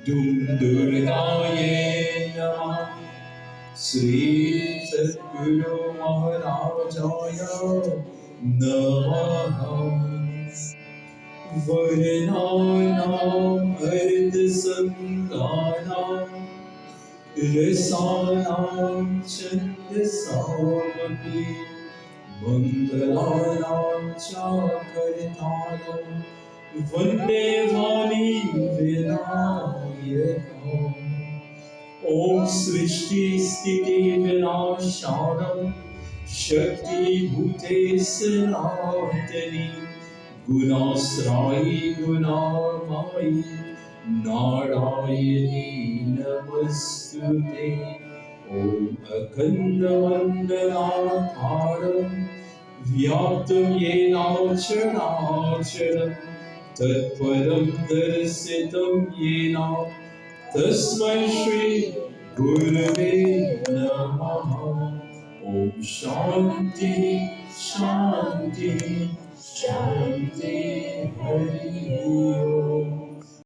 दुं दुर्गाय नमः। श्री सद्गुरु महाराजाय नमः। वर्णानां अर्धसङ्गानां रसानां छन्दसामपि मङ्गलानां च कर्तारं वन्दे वाणी विनायकम्। ॐ सृष्टिस्थितिविनाशानं शक्तिभूते सनातनी गुणाश्रायि गुणामयि नारायणी नमस्तुते। ॐ अखण्डमण्डलाकारं व्याप्तं येन चराचरं तत्परं दर्शितं येन तस्मै श्री गुरवे नमः। ॐ शान्ति शान्ति